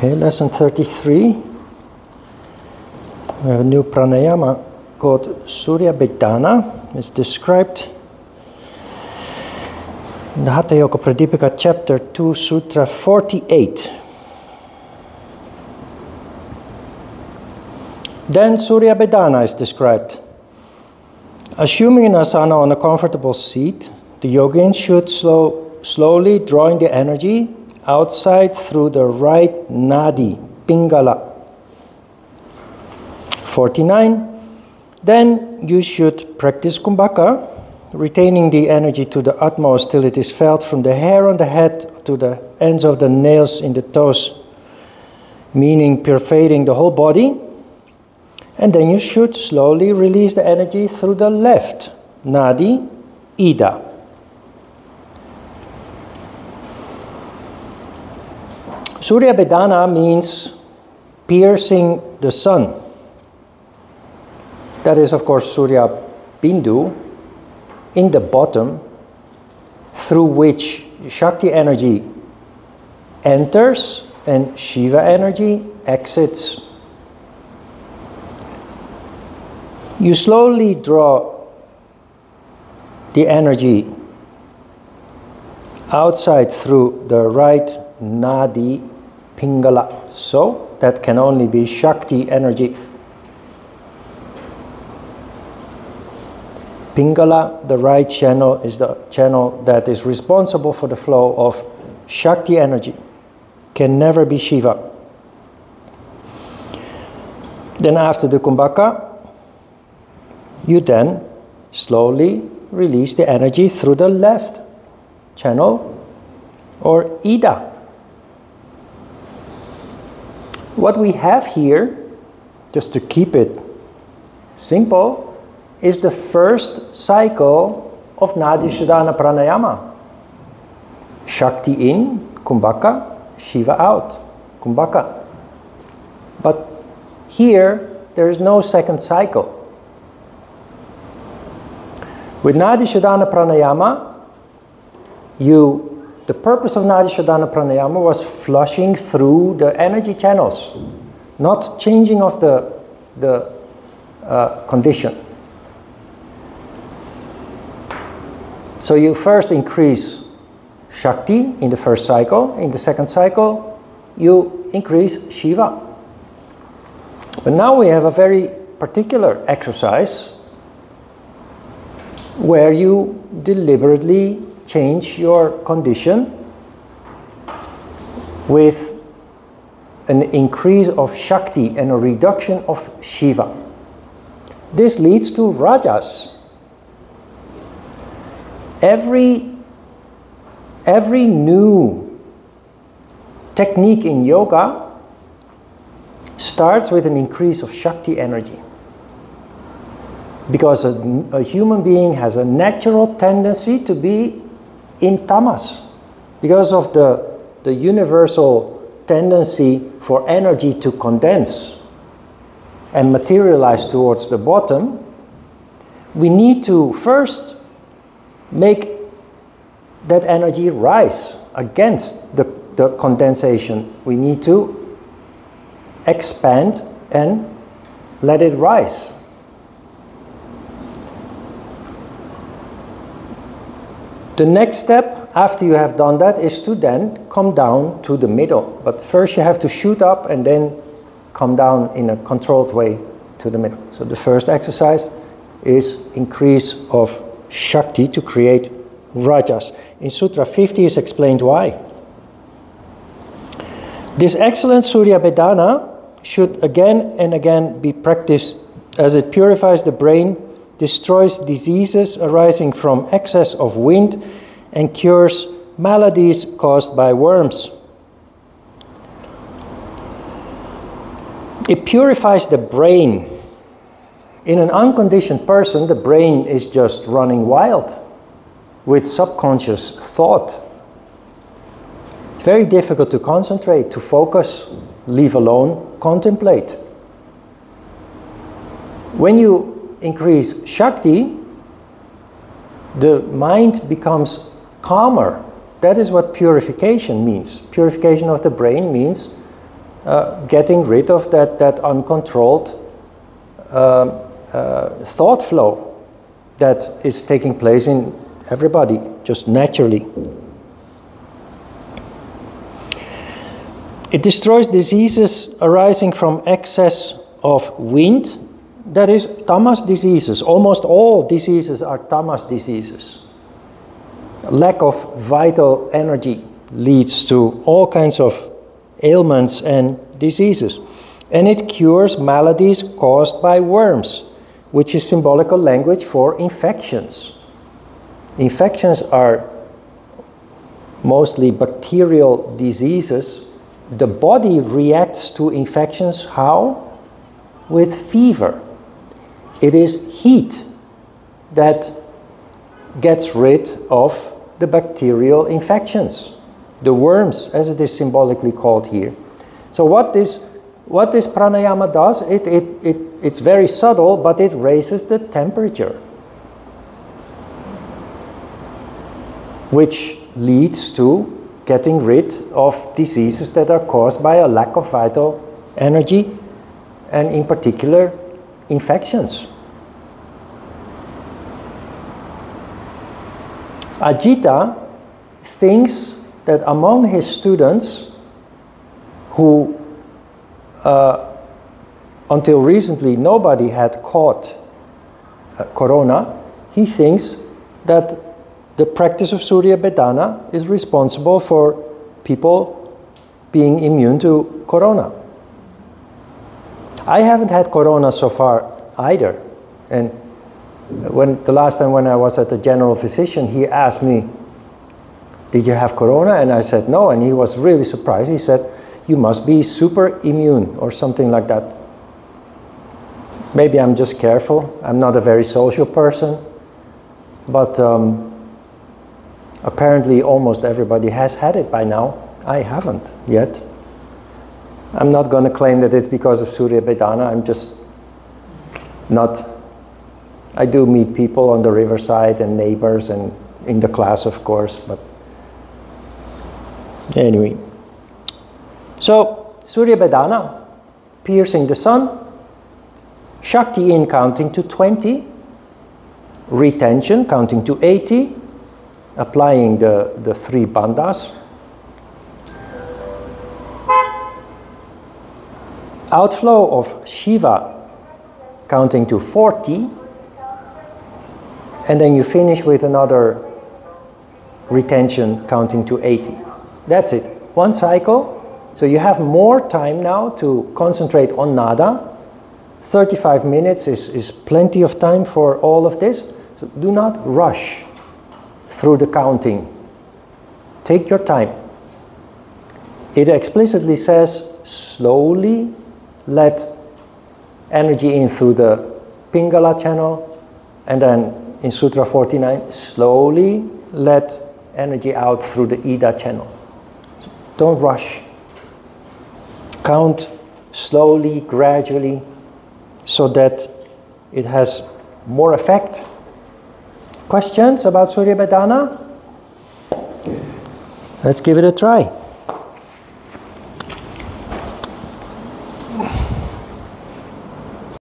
Okay, lesson 33. We have a new pranayama called Surya Bedhana. It's described in the Hatha Yoga Pradipika, chapter 2, sutra 48. Then Surya Bedhana is described. Assuming an asana on a comfortable seat, the yogin should slowly drawing the energy outside through the right nadi, pingala. 49. Then you should practice kumbhaka, retaining the energy to the utmost till it is felt from the hair on the head to the ends of the nails in the toes, meaning pervading the whole body. And then you should slowly release the energy through the left nadi, ida. Surya Bedhana means piercing the sun. That is, of course, Surya Bindu in the bottom, through which Shakti energy enters and Shiva energy exits. You slowly draw the energy outside through the right nadi, pingala. So that can only be Shakti energy. Pingala, the right channel, is the channel that is responsible for the flow of Shakti energy. Can never be Shiva. Then after the kumbhaka, you then slowly release the energy through the left channel or ida. What we have here, just to keep it simple, is the first cycle of Nadi Shodhana Pranayama. Shakti in, kumbhaka, Shiva out, kumbhaka. But here, there is no second cycle. With Nadi Shodhana Pranayama, the purpose of Nadi Shodhana Pranayama was flushing through the energy channels, not changing of the condition. So you first increase Shakti in the first cycle. In the second cycle, you increase Shiva. But now we have a very particular exercise where you deliberately change your condition with an increase of Shakti and a reduction of Shiva. This leads to Rajas. Every new technique in yoga starts with an increase of Shakti energy. Because a human being has a natural tendency to be in tamas. Because of the universal tendency for energy to condense and materialize towards the bottom, we need to first make that energy rise against the condensation. We need to expand and let it rise. The next step after you have done that is to then come down to the middle. But first you have to shoot up and then come down in a controlled way to the middle. So the first exercise is increase of Shakti to create Rajas. In Sutra 50 is explained why. This excellent Surya Bedhana should again and again be practiced, as it purifies the brain, destroys diseases arising from excess of wind, and cures maladies caused by worms. It purifies the brain. In an unconditioned person, the brain is just running wild with subconscious thought. It's very difficult to concentrate, to focus, leave alone, contemplate. When you increase Shakti, the mind becomes calmer. That is what purification means. Purification of the brain means getting rid of that uncontrolled thought flow that is taking place in everybody, just naturally. It destroys diseases arising from excess of wind, that is, tamas diseases. Almost all diseases are tamas diseases. Lack of vital energy leads to all kinds of ailments and diseases. And it cures maladies caused by worms, which is symbolical language for infections. Infections are mostly bacterial diseases. The body reacts to infections how? With fever. It is heat that gets rid of the bacterial infections, the worms, as it is symbolically called here. So what this pranayama does, it's very subtle, but it raises the temperature, which leads to getting rid of diseases that are caused by a lack of vital energy, and in particular, infections. Ajita thinks that among his students who until recently nobody had caught corona, he thinks that the practice of Surya Bedhana is responsible for people being immune to corona. I haven't had corona so far either. And the last time when I was at the general physician, he asked me, "Did you have corona?" And I said no, and he was really surprised. He said, "You must be super immune," or something like that. Maybe I'm just careful. I'm not a very social person, but apparently almost everybody has had it by now. I haven't yet. I'm not going to claim that it's because of Surya Bedhana. I'm just not. I do meet people on the riverside and neighbors and in the class, of course, but anyway. So, Surya Bedhana, piercing the sun, Shakti in counting to 20, retention counting to 80, applying the three bandhas, outflow of Shiva counting to 40, and then you finish with another retention counting to 80. That's it. One cycle. So you have more time now to concentrate on nada. 35 minutes is plenty of time for all of this. So do not rush through the counting. Take your time. It explicitly says slowly let energy in through the Pingala channel, and then in Sutra 49, slowly let energy out through the Ida channel. So don't rush. Count slowly, gradually, so that it has more effect. Questions about Surya Bedhana? Let's give it a try.